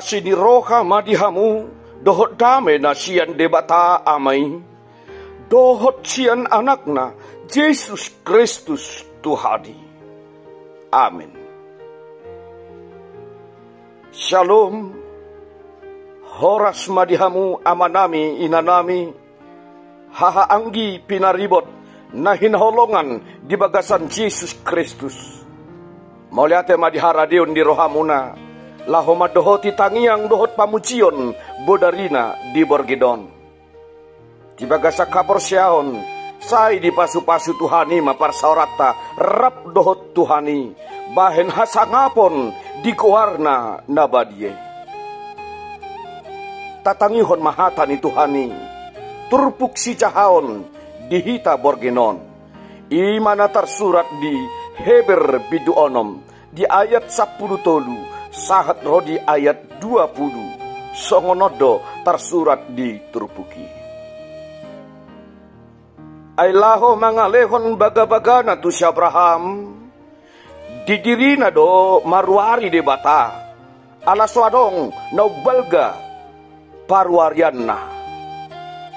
sini roha madihamu dohot dame na sian debata amai. Dohot sian anakna Yesus Kristus Tuhani. Amin. Shalom. Horas madihamu amanami inanami. Hahaanggi pinaribot na hinholongan di bagasan Yesus Kristus. Mauliate madiharadion di rohamuna. Lahoma dohoti tangiang dohot pamucion bodarina di Borgedon. Di bagasa kapor siaon, say di pasu-pasu Tuhani maparsaurata rap dohot Tuhani. Bahen hasangapon di kuarna nabadie. Tatangihon mahatan ni Tuhani. Turpuk si cahaon di hita Borgenon. Imana tersurat di Heber biduonom di ayat 10 tolu. Sahat rodi ayat 20 songonodo tersurat di turpuki. Ailaho mangalehon baga-bagana tu Abraham didirina do maruari de bata alaswadong naubalga paruarianna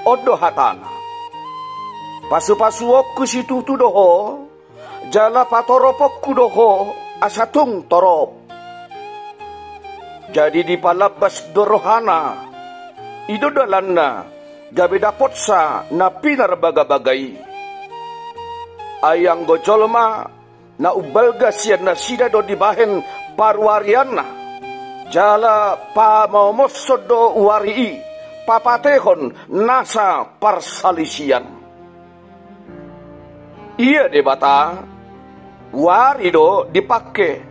odo hatana pasu-pasuokku situtu doho jala patoropokku doho asatung torop. Jadi di palabas dorohana idodalanna gabe dapot sa na pinarbaga-bagay. Ayang gocholma na ubalga siya na sida do dibahen paruarian na. Jala pa maumosod do uwarii papatehon nasa parsalisian. Iya debata wari do dipake.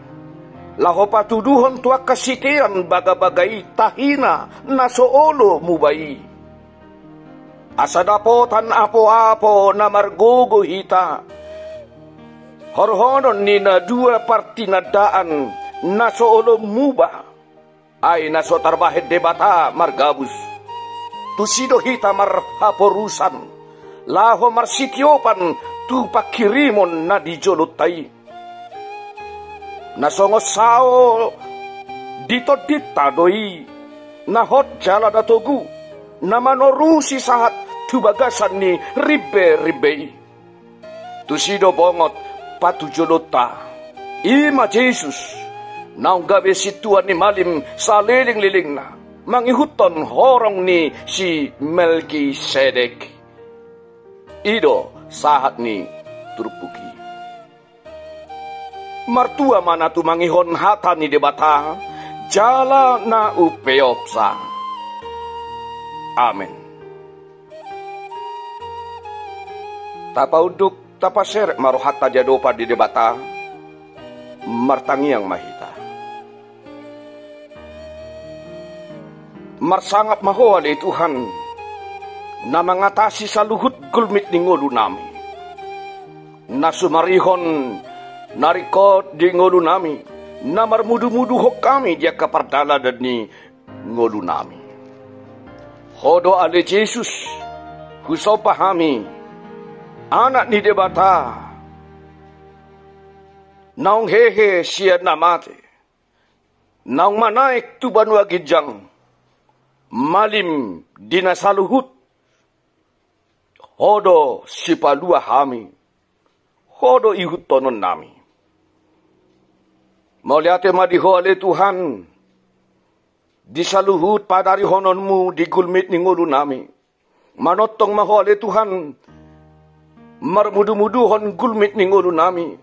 Laho patuduhon tua kasitian baga-bagay tahina na soolo mubai. Asadapotan apo-apo na margogo hita. Horhonon ni na dua partinadaan na soolo muba. Ay naso tarbahed debata margabus. Tusido hita marhaporusan. Laho marsitiopan tu pakirimon na dijolutay. Nasongos sao dito dita doi nahot jala datogu namanorusi sahat tubagasan ni ribe-ribe tusido bongot patujolota ima Jesus naung gabe situan ni malim sa liling-liling na mangihuton horong ni si Melkisedek ido sahat ni turpuki. Martua mana tu mangihon hata ni debata jala na upeopsa. Amen. Tapauduk tapaser maruhata jadopa di debata martangiang mahita. Marsangat mahoali Tuhan na mengatasi saluhut gulmit ni ngolu nami. Nasumarihon narikot di ngolu nami namar mudu-mudu hok kami dia kapardala dan ni ngolu nami hodo ale Jesus kuso pahami anak ni debata naung hehe siya namate naung manaik tu banua gijang malim dinasaluhut hodo sipalua hami hodo ihut tonon nami. Mauliate madiho ale Tuhan disaluhut padari hononmu digulmit ni ngulu nami. Manotong maho ale Tuhan marmudu-muduhon gulmit ni ngulu nami.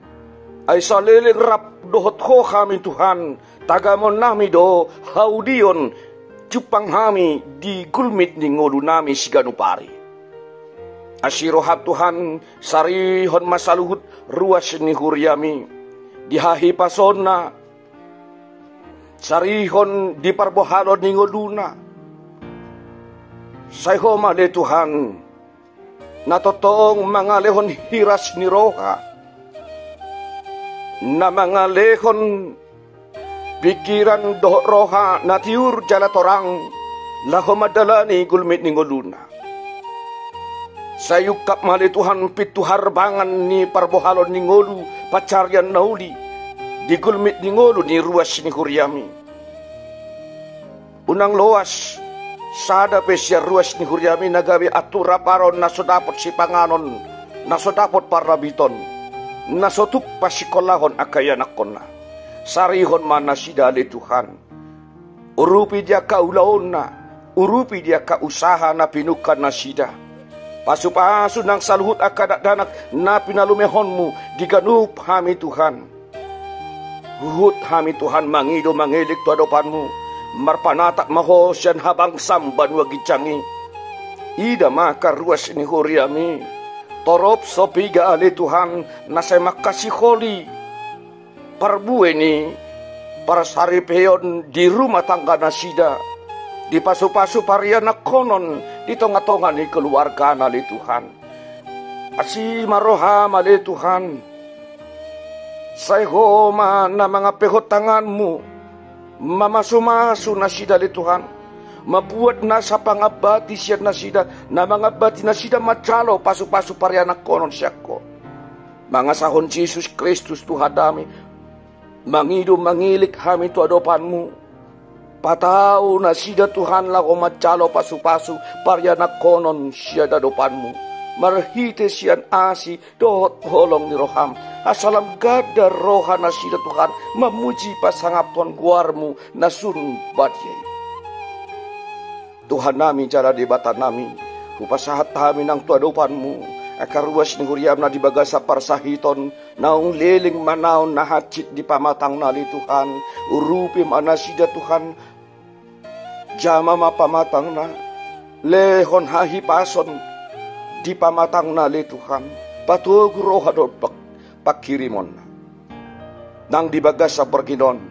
Ay saliling rap dohot ho kami Tuhan tagamon nami do haudion cupang hami di gulmit ni ngulu nami siganupari. Asirohat Tuhan sarihon masaluhut ruas ni huriami. Dihahi pasona sarihon di parbohalon ni ngoluna sayhoma le Tuhan natotong mangalehon hiras ni roha na mangalehon pikiran doh roha natiur jala torang lahomadalani gulmit ni ngoluna sayukap mali Tuhan pitu harbangan ni parbohalon ni ngolu pacarian nauli di gulmit ni ngolu ni ruas ni huriami Unang luas, sada pesya ruas ni Huryami nagabi atura paron na so dapat si panganon, na so dapat parabiton, na so tukpa si kolahon akayanak ko na. Sarihon man na sidali Tuhan. Urupi dia kaulaon na, urupi dia kausaha na pinukan na sida. Pasu-pasu ng saluhut akadadanak na pinalumehonmu, diganup hami Tuhan. Huhut hami Tuhan mangido mangilik tuadopanmu. Marpanata mahosyan habang samban wagichangi. Ida makaruas ni Huryami. Torop so piga ali Tuhan na say makasiholi. Parbuwe ni para saripeyon di rumah tangga na sida. Di pasu-pasu paria na konon di tonga-tonga ni keluarga na li Tuhan. Asi maroha mali Tuhan. Say homa na mga pehotanganmu. Mamasu-masu na sida li Tuhan. Mabuat na sa pangabati siya na sida. Na mga bati na sida matalo pasu-pasu paria na konon siya ko. Mga sahon Jesus Kristus Tuhan dami. Mangido mangilik hami tu adopanmu. Patao na sida Tuhan lako matalo pasu-pasu paria na konon siya dadopanmu. Marhite siyan asi dohot holong ni roham. Asalam gada roha na sida Tuhan memuji pasangapon guarmu nasun badyay. Tuhan nami jala di bata nami. Hupasahat kami ng tuadopanmu. Akaruas ni Huryam na di bagasa parsahiton. Naung leling manaon na hatchit di pamatang nali Tuhan. Urupi mana sida Tuhan. Jama mapamatang na. Lehon hahipason. Di pamatang nali Tuhan. Patug roha do pakirimon. Nang dibagas sa perginon.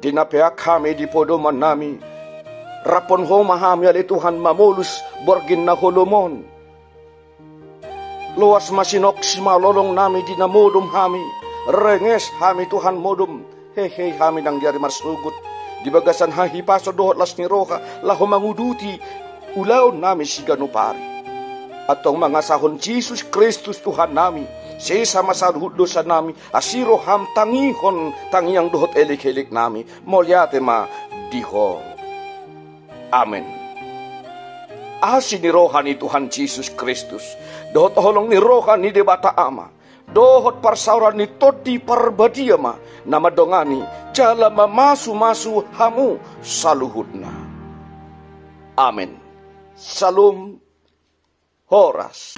Dinapeak kami di podoman nami. Rapon ho mahami ali Tuhan mamulus borgin na holomon. Luas masinok si malolong nami dinamodom hami. Renges hami Tuhan modom. Hehe hami nang diari marsugut. Dibagasan hahipaso dohot las ni roha. Laho manguduti. Ulaon nami si ganupari. Atong mga sahon Jesus Kristus Tuhan nami. Sesama saluhut dosa nami. Asiro ham tangihon. Tangiang dohot elik-elik nami. Molyate ma diho. Amen. Asi ni roha ni Tuhan Jesus Kristus. Dohot holong ni roha ni debata ama. Dohot parsauran ni todi parbadia ma. Nama dongani. Jala mamasu-masu hamu saluhutna. Amen. Salum Horas.